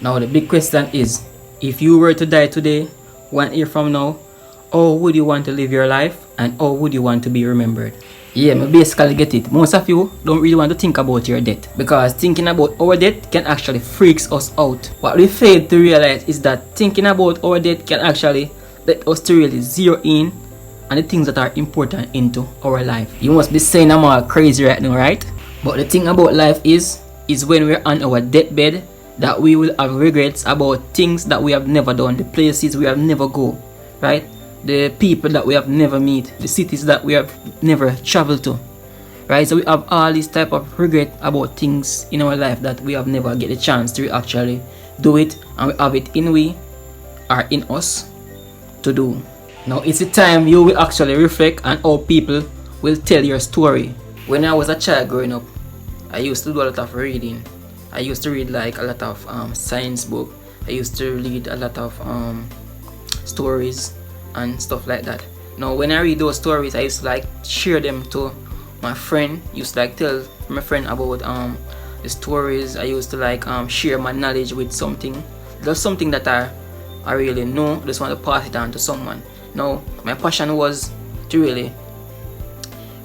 Now the big question is, if you were to die today, 1 year from now, how would you want to live your life and how would you want to be remembered? Yeah, I basically get it. Most of you don't really want to think about your death because thinking about our death can actually freaks us out. What we fail to realize is that thinking about our death can actually let us to really zero in on the things that are important into our life. You must be saying I'm all crazy right now, right? But the thing about life is when we're on our deathbed that we will have regrets about things that we have never done, the places we have never go, right? The people that we have never meet, the cities that we have never traveled to, right? So we have all this type of regret about things in our life that we have never get a chance to actually do it, and we have it in we or in us to do. Now it's the time you will actually reflect on how people will tell your story. When I was a child growing up, I used to do a lot of reading. I used to read like a lot of science book. I used to read a lot of stories and stuff like that. Now when I read those stories, I used to like share them to my friend. Used to like tell my friend about the stories. I used to like share my knowledge with something. That's something that I really know. Just want to pass it on to someone. Now my passion was to really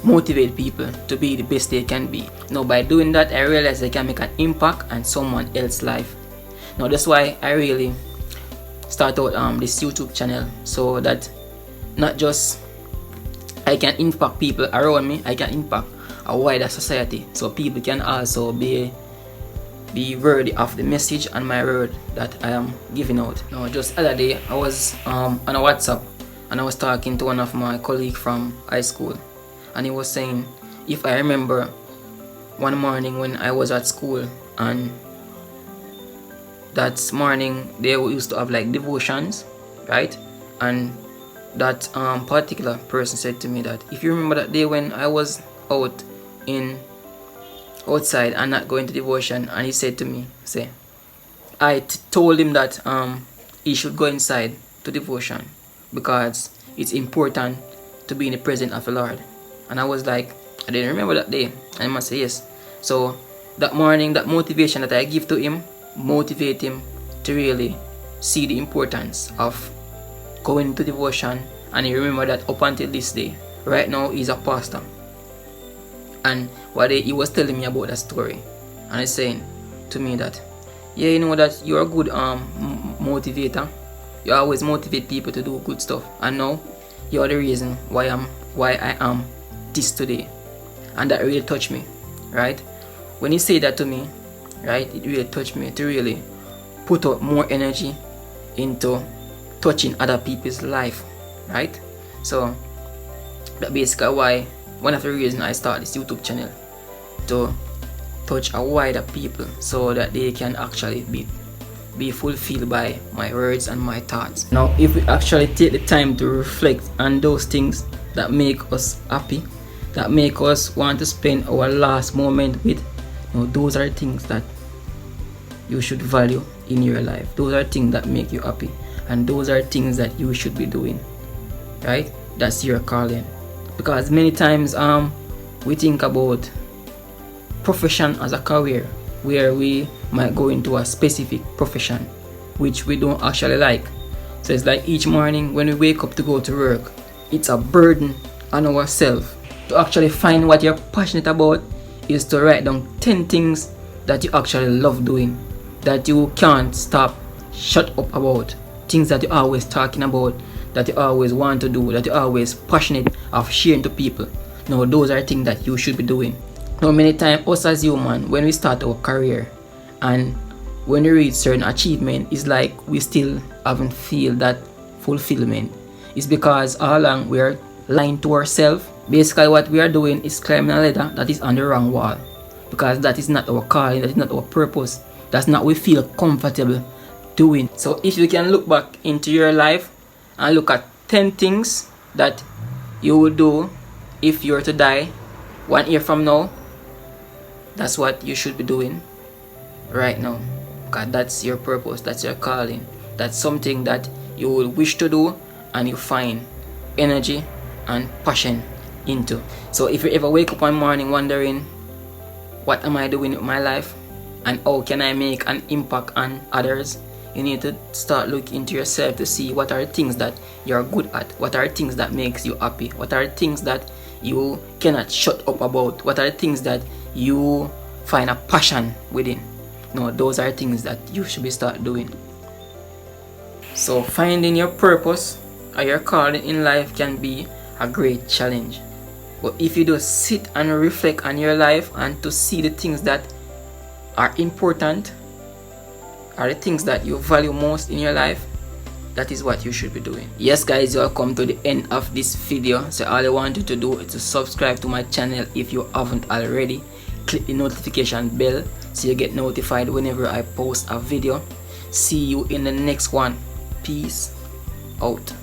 motivate people to be the best they can be. Now by doing that, I realized I can make an impact on someone else's life. Now that's why I really start out this YouTube channel, so that not just I can impact people around me, I can impact a wider society, so people can also be worthy of the message and my word that I am giving out. Now just the other day I was on a WhatsApp and I was talking to one of my colleagues from high school, and he was saying, if I remember one morning when I was at school, and that morning they used to have like devotions, right? And that particular person said to me that if you remember that day when I was outside and not going to devotion, and he said to me, say, I told him that he should go inside to devotion because it's important to be in the presence of the Lord. And I was like, I didn't remember that day. And I must say yes. So that morning, that motivation that I give to him motivate him to really see the importance of going to devotion. And he remember that up until this day, right now he's a pastor. And what he was telling me about that story, and he's saying to me that, yeah, you know that you're a good motivator. You always motivate people to do good stuff, and now you're the reason why I am this today. And that really touched me, right? When he said that to me, right, it really touched me to really put out more energy into touching other people's life, right? So that basically why one of the reasons I started this YouTube channel, to touch a wider people so that they can actually be fulfilled by my words and my thoughts. Now if we actually take the time to reflect on those things that make us happy, that make us want to spend our last moment with, those are things that you should value in your life. Those are things that make you happy, and those are things that you should be doing, right? That's your calling. Because many times we think about profession as a career, where we might go into a specific profession which we don't actually like. So it's like each morning when we wake up to go to work, it's a burden on ourselves. To actually find what you're passionate about is to write down 10 things that you actually love doing, that you can't shut up about, things that you're always talking about, that you always want to do, that you're always passionate of sharing to people. Now those are things that you should be doing. Now many times us as human, when we start our career and when we reach certain achievement, it's like we still haven't feel that fulfillment. It's because all along we are lying to ourselves. Basically what we are doing is climbing a ladder that is on the wrong wall, because that is not our calling, that is not our purpose, that's not what we feel comfortable doing. So if you can look back into your life and look at 10 things that you will do if you were to die 1 year from now, that's what you should be doing right now, because that's your purpose, that's your calling, that's something that you will wish to do and you find energy and passion into. So if you ever wake up one morning wondering, what am I doing with my life? And how can I make an impact on others? You need to start looking into yourself to see what are things that you're good at, what are things that makes you happy, what are things that you cannot shut up about, what are things that you find a passion within. No, those are things that you should be start doing. So finding your purpose or your calling in life can be a great challenge. But if you just sit and reflect on your life and to see the things that are important, are the things that you value most in your life, that is what you should be doing. Yes guys, you have come to the end of this video. So all I want you to do is to subscribe to my channel if you haven't already. Click the notification bell so you get notified whenever I post a video. See you in the next one. Peace out.